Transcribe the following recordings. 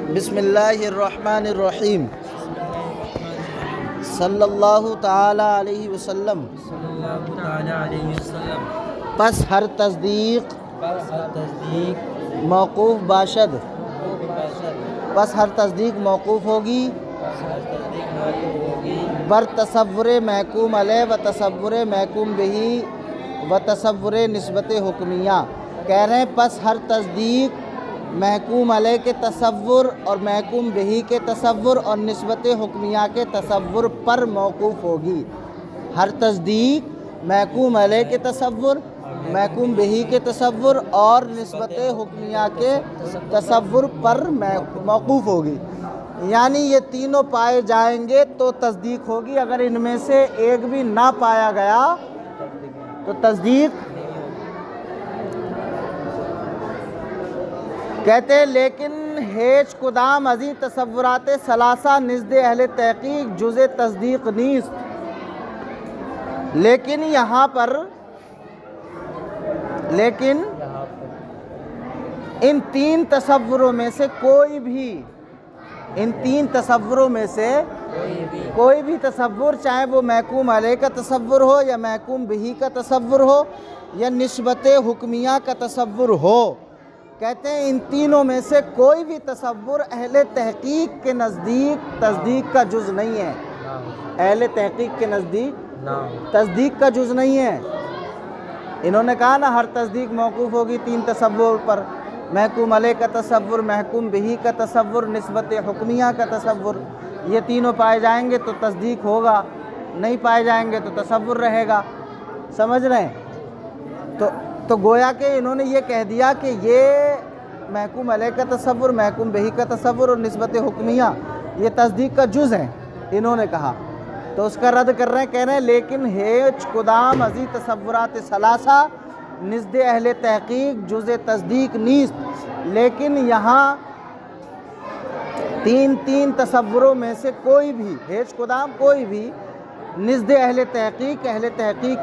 بسم اللہ الرحمن الرحیم صلی اللہ تعالی علیہ وسلم پس ہر تصدیق موقوف باشد پس ہر تصدیق موقوف ہوگی بر تصور محکوم علیہ و تصور محکوم بہی و تصور نسبت حکمیہ۔ کہہ رہے ہیں پس ہر تصدیق محکوم علیہ کے تصور اور محکوم بہی کے تصور اور نسبت حکمیہ کے تصور پر موقوف ہوگی۔ ہر تصدیق محکوم علیہ کے تصور، محکوم بہی کے تصور اور نسبت حکمیہ کے تصور پر موقوف ہوگی، یعنی یہ تینوں پائے جائیں گے تو تصدیق ہوگی۔ اگر ان میں سے ایک بھی نہ پایا گیا تو تصدیق۔ کہتے ہیں لیکن ہیچ کدام ازیں تصورات ثلاثہ نزد اہل تحقیق جز تصدیق نیست۔ لیکن یہاں پر ان تین تصوروں میں سے کوئی بھی تصور، چاہے وہ محکوم علیہ کا تصور ہو یا محکوم بہی کا تصور ہو یا نسبت حکمیہ کا تصور ہو، کہتے ہیں ان تینوں میں سے کوئی بھی تصور اہل تحقیق کے نزدیک تصدیق کا جز نہیں ہے۔ اہل تحقیق کے نزدیک تصدیق کا جز نہیں ہے۔ انہوں نے کہا نا ہر تصدیق موقوف ہوگی تین تصور پر، محکوم علیہ کا تصور، محکوم بہی کا تصور، نسبت حکمیہ کا تصور۔ یہ تینوں پائے جائیں گے تو تصدیق ہوگا، نہیں پائے جائیں گے تو تصور رہے گا۔ سمجھ رہے ہیں؟ تو گویا کہ انہوں نے یہ کہہ دیا کہ یہ محکوم علیہ کا تصور، محکوم بہی کا تصور اور نسبت حکمیہ یہ تصدیق کا جز ہیں، انہوں نے کہا۔ تو اس کا رد کر رہے ہیں، کہہ رہے ہیں لیکن ہیچ کدام ازیں تصورات ثلاثہ نزد اہل تحقیق جز تصدیق نیست۔ لیکن یہاں تین تصوروں میں سے کوئی بھی، ہیچ کدام کوئی بھی، نزد اہل تحقیق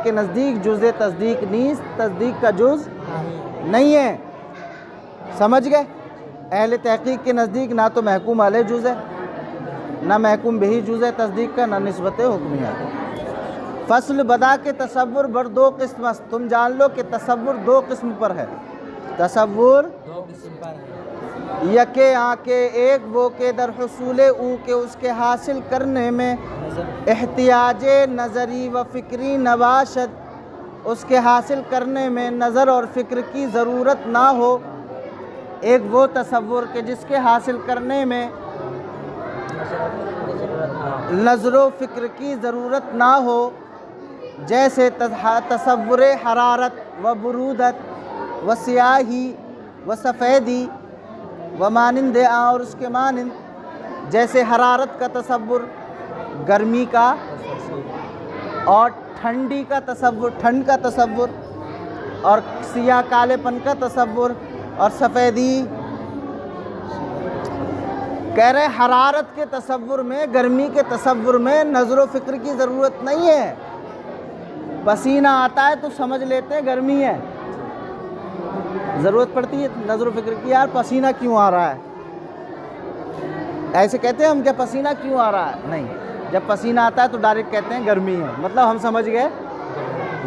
کے نزدیک جز تصدیق نیست، تصدیق کا جز نہیں ہے۔ سمجھ گئے؟ اہل تحقیق کے نزدیک نہ تو محکوم علیہ جز ہے، نہ محکوم بہی جز ہے تصدیق کا، نہ نسبت حکمیہ کا۔ فصل بدا کے تصور بر دو قسم است۔ تم جان لو کہ تصور دو قسم پر ہے۔ تصور یکے آنکے ایک وہ کہ در حصول او کہ اس کے حاصل کرنے میں احتیاج نظری و فکری نباشد، اس کے حاصل کرنے میں نظر اور فکر کی ضرورت نہ ہو۔ ایک وہ تصور کہ جس کے حاصل کرنے میں نظر و فکر کی ضرورت نہ ہو، جیسے تصور حرارت و برودت و سیاہی و سفیدی و مانند اور اس کے مانند، جیسے حرارت کا تصور گرمی کا، اور ٹھنڈی کا تصور ٹھنڈ کا تصور، اور سیاہ کالے پن کا تصور، اور سفیدی۔ کہہ رہے حرارت کے تصور میں، گرمی کے تصور میں نظر و فکر کی ضرورت نہیں ہے۔ پسینہ آتا ہے تو سمجھ لیتے ہیں گرمی ہے، ضرورت پڑتی ہے نظر و فکر کی، یار پسینہ کیوں آ رہا ہے؟ ایسے کہتے ہیں ہم کیا پسینہ کیوں آ رہا ہے؟ نہیں، جب پسینہ آتا ہے تو ڈائریکٹ کہتے ہیں گرمی ہے، مطلب ہم سمجھ گئے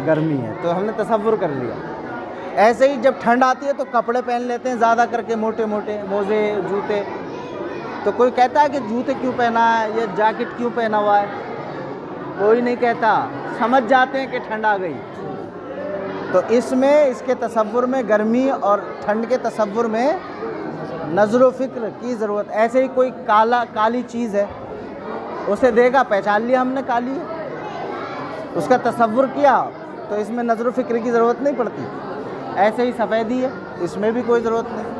گرمی ہے، تو ہم نے تصور کر لیا۔ ایسے ہی جب ٹھنڈ آتی ہے تو کپڑے پہن لیتے ہیں زیادہ کر کے، موٹے موٹے موزے، جوتے۔ تو کوئی کہتا ہے کہ جوتے کیوں پہنا ہے، یہ جیکٹ کیوں پہنا ہوا ہے؟ کوئی نہیں کہتا، سمجھ جاتے ہیں کہ ٹھنڈ آ گئی۔ تو اس میں، اس کے تصور میں گرمی اور ٹھنڈ کے تصور میں نظر و فکر کی ضرورت۔ ایسے ہی کوئی کالی چیز ہے، اسے دیکھا پہچان لیا ہم نے کالی ہے، اس کا تصور کیا تو اس میں نظر و فکر کی ضرورت نہیں پڑتی۔ ایسے ہی سفیدی ہے، اس میں بھی کوئی ضرورت نہیں۔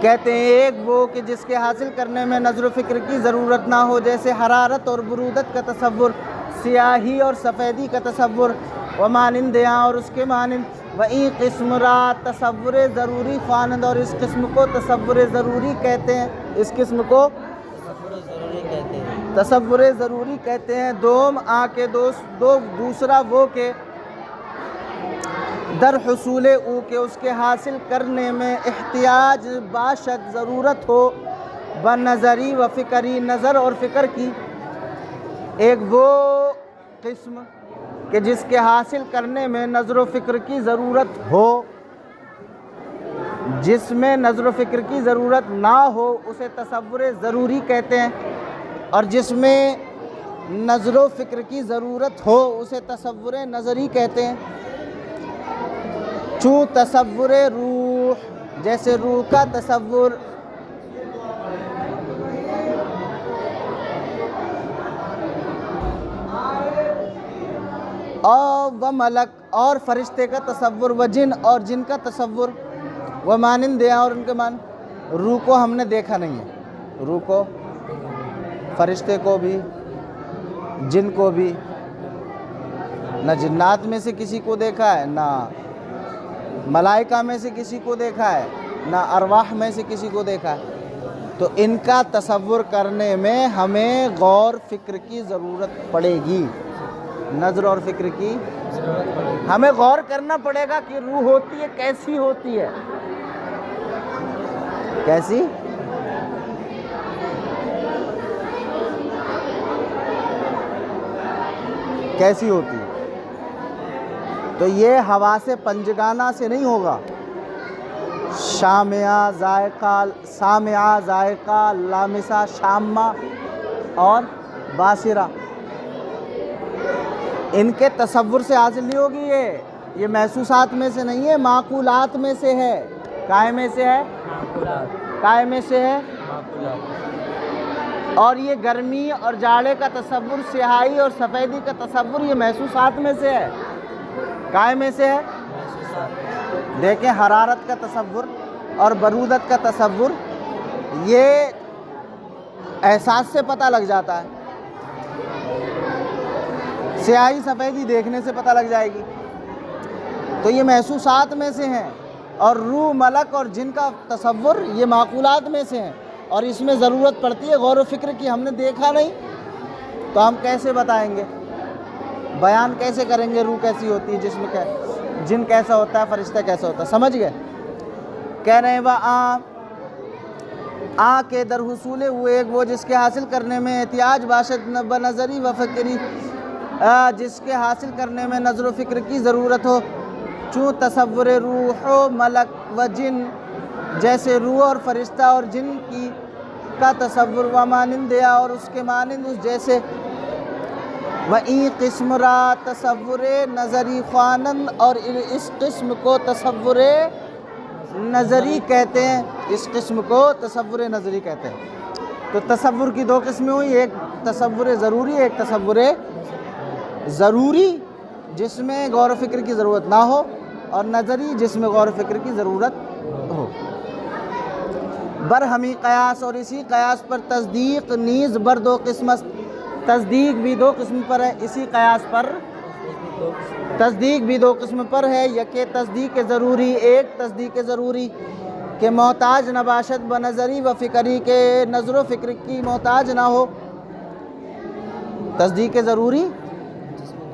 کہتے ہیں ایک وہ کہ جس کے حاصل کرنے میں نظر و فکر کی ضرورت نہ ہو، جیسے حرارت اور برودت کا تصور، سیاہی اور سفیدی کا تصور، و مانند اور اس کے مانند، و این قسم را تصور ضروری خوانند، اور اس قسم کو تصور ضروری کہتے ہیں، اس قسم کو تصور ضروری کہتے ہیں۔ دوم آ کے دوسرا وہ کہ در حصول او کہ اس کے حاصل کرنے میں احتیاج باشد ضرورت ہو بنظری و فکری نظر اور فکر کی. ایک وہ قسم کہ جس کے حاصل کرنے میں نظر و فکر کی ضرورت ہو، جس میں نظر و فکر کی ضرورت نہ ہو اسے تصور ضروری کہتے ہیں، اور جس میں نظر و فکر کی ضرورت ہو اسے تصور نظری کہتے ہیں. چوں تصور روح، جیسے روح کا تصور، اور و ملک اور فرشتے کا تصور، و جن اور جن کا تصور، و مانند اور ان کے مان. روح کو ہم نے دیکھا نہیں ہے، روح کو، فرشتے کو بھی، جن کو بھی. نہ جنات میں سے کسی کو دیکھا ہے، نہ ملائکہ میں سے کسی کو دیکھا ہے، نہ ارواح میں سے کسی کو دیکھا ہے. تو ان کا تصور کرنے میں ہمیں غور فکر کی ضرورت پڑے گی، نظر اور فکر کی ہمیں غور کرنا پڑے گا کہ روح ہوتی ہے کیسی ہوتی ہے، کیسی؟ کیسی ہوتی ہے. تو یہ حواس پنجگانہ سے نہیں ہوگا. شامعہ ذائقہ، سامعہ ذائقہ، لامسہ شامہ اور باصرہ، ان کے تصور سے حاصل نہیں ہوگی. یہ محسوسات میں سے نہیں ہے، معقولات میں سے ہے. کائے میں سے ہے؟ کائے میں سے ہے. اور یہ گرمی اور جاڑے کا تصور، سیاہی اور سفیدی کا تصور، یہ محسوسات میں سے ہے. کائے میں سے ہے؟ دیکھیں حرارت کا تصور اور برودت کا تصور یہ احساس سے پتہ لگ جاتا ہے. سیاہی سفیدی دیکھنے سے پتہ لگ جائے گی. تو یہ محسوسات میں سے ہیں. اور روح، ملک اور جن کا تصور یہ معقولات میں سے ہیں، اور اس میں ضرورت پڑتی ہے غور و فکر کی. ہم نے دیکھا نہیں تو ہم کیسے بتائیں گے، بیان کیسے کریں گے روح کیسی ہوتی ہے، جسم جن کیسا ہوتا ہے، فرشتہ کیسا ہوتا ہے. سمجھ گئے؟ کہہ رہے ہیں آ کے در حصول ہوئے ایک وہ جس کے حاصل کرنے میں احتیاج باشد بنظری و فکری، جس کے حاصل کرنے میں نظر و فکر کی ضرورت ہو. چوں تصور روح و ملک و جن، جیسے روح اور فرشتہ اور جن کی کا تصور، و مانند اور اس کے مانند اس جیسے. و این قسم را تصور نظری خوانند، اور اس قسم کو تصور نظری کہتے ہیں. اس قسم کو تصور نظری کہتے ہیں. تو تصور کی دو قسمیں ہوئی، ایک تصور ضروری، ایک تصور ضروری جس میں غور و فکر کی ضرورت نہ ہو، اور نظری جس میں غور و فکر کی ضرورت ہو. برہمی قیاس، اور اسی قیاس پر تصدیق نیز بر دو قسم است. تصدیق بھی دو قسم پر ہے. اسی قیاس پر تصدیق بھی دو قسم پر ہے. یک تصدیق ضروری، ایک تصدیق ضروری کہ محتاج نباشد بنظری و فکری، کے نظر و فکر کی محتاج نہ ہو. تصدیق ضروری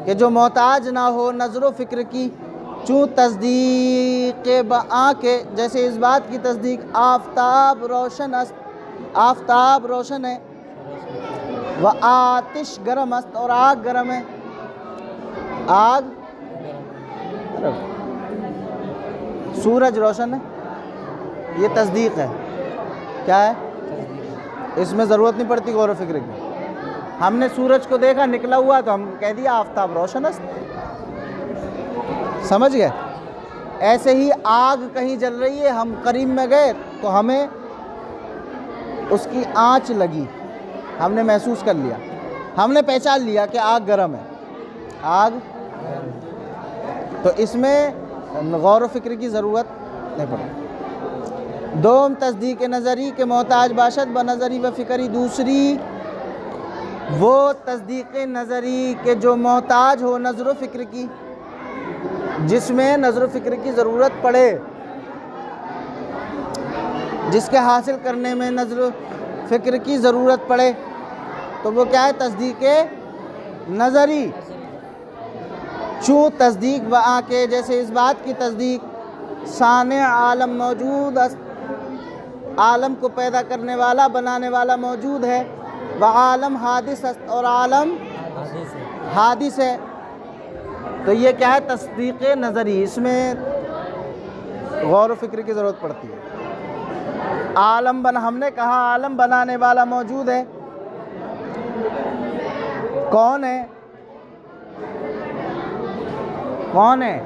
کہ جو محتاج نہ ہو نظر و فکر کی. چوں تصدیق بآں کے، جیسے اس بات کی تصدیق آفتاب روشن است، آفتاب روشن ہے، و آتش گرم است، اور آگ گرم ہے. آگ، سورج روشن ہے، یہ تصدیق ہے. کیا ہے؟ اس میں ضرورت نہیں پڑتی غور و فکر کی. ہم نے سورج کو دیکھا نکلا ہوا تو ہم کہہ دیا آفتاب روشن است. سمجھ گئے؟ ایسے ہی آگ کہیں جل رہی ہے، ہم قریب میں گئے تو ہمیں اس کی آنچ لگی، ہم نے محسوس کر لیا، ہم نے پہچان لیا کہ آگ گرم ہے. آگ، تو اس میں غور و فکر کی ضرورت نہیں پڑتی. دوم تصدیق نظری کے محتاج باشد بنظری و فکری. دوسری وہ تصدیق نظری کے جو محتاج ہو نظر و فکر کی، جس میں نظر و فکر کی ضرورت پڑے، جس کے حاصل کرنے میں نظر و فکر کی ضرورت پڑے، تو وہ کیا ہے؟ تصدیق نظری. چوں تصدیق وہاں کے جیسے اس بات کی تصدیق صانع عالم موجود است، عالم کو پیدا کرنے والا بنانے والا موجود ہے، وعالم حادث است، اور عالم حادث ہے۔ تو یہ کیا ہے؟ تصدیق نظری، اس میں غور و فکر کی ضرورت پڑتی ہے۔ ہم نے کہا عالم بنانے والا موجود ہے، کون ہے؟ کون ہے؟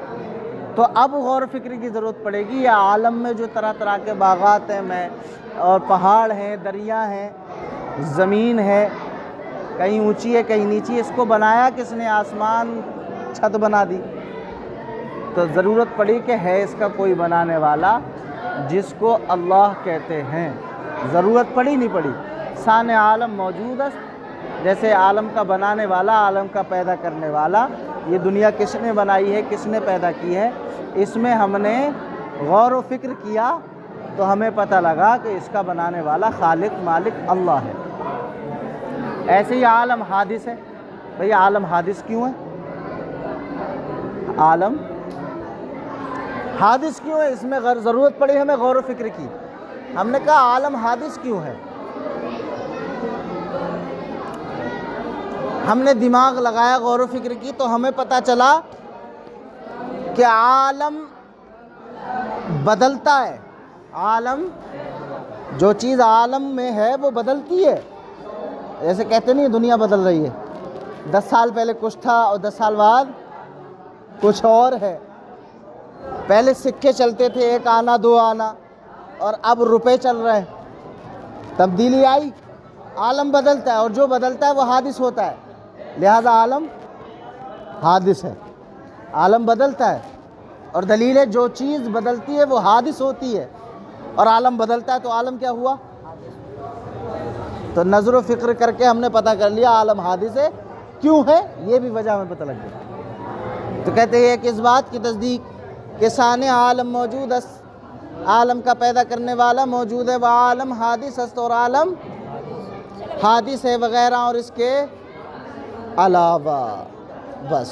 تو اب غور و فکر کی ضرورت پڑے گی۔ یا عالم میں جو طرح طرح کے باغات ہیں اور پہاڑ ہیں، دریا ہیں، زمین ہے، کہیں اونچی ہے کہیں نیچی، اس کو بنایا کس نے؟ آسمان چھت بنا دی، تو ضرورت پڑی کہ ہے اس کا کوئی بنانے والا جس کو اللہ کہتے ہیں۔ ضرورت پڑی نہیں پڑی؟ صانع عالم موجود ہے، جیسے عالم کا بنانے والا، عالم کا پیدا کرنے والا۔ یہ دنیا کس نے بنائی ہے، کس نے پیدا کی ہے؟ اس میں ہم نے غور و فکر کیا تو ہمیں پتہ لگا کہ اس کا بنانے والا خالق مالک اللہ ہے۔ ایسے ہی عالم حادث ہے۔ بھئی عالم حادث کیوں ہے؟ عالم حادث کیوں ہے؟ اس میں ضرورت پڑی ہمیں غور و فکر کی۔ ہم نے کہا عالم حادث کیوں ہے؟ ہم نے دماغ لگایا، غور و فکر کی، تو ہمیں پتہ چلا کہ عالم بدلتا ہے۔ عالم، جو چیز عالم میں ہے وہ بدلتی ہے۔ جیسے کہتے نہیں دنیا بدل رہی ہے، 10 سال پہلے کچھ تھا اور 10 سال بعد کچھ اور ہے۔ پہلے سکے چلتے تھے، 1 آنا 2 آنا، اور اب روپے چل رہے ہیں۔ تبدیلی آئی، عالم بدلتا ہے، اور جو بدلتا ہے وہ حادث ہوتا ہے، لہذا عالم حادث ہے۔ عالم بدلتا ہے، اور دلیل ہے جو چیز بدلتی ہے وہ حادث ہوتی ہے، اور عالم بدلتا ہے تو عالم کیا ہوا؟ تو نظر و فکر کر کے ہم نے پتہ کر لیا عالم حادث ہے۔ کیوں ہے؟ یہ بھی وجہ ہمیں پتہ لگ گئی۔ تو کہتے ہیں کہ اس بات کی تصدیق کہ صانع عالم موجود است، عالم کا پیدا کرنے والا موجود ہے، وہ عالم حادث است، اور عالم حادث ہے، وغیرہ اور اس کے علاوہ۔ بس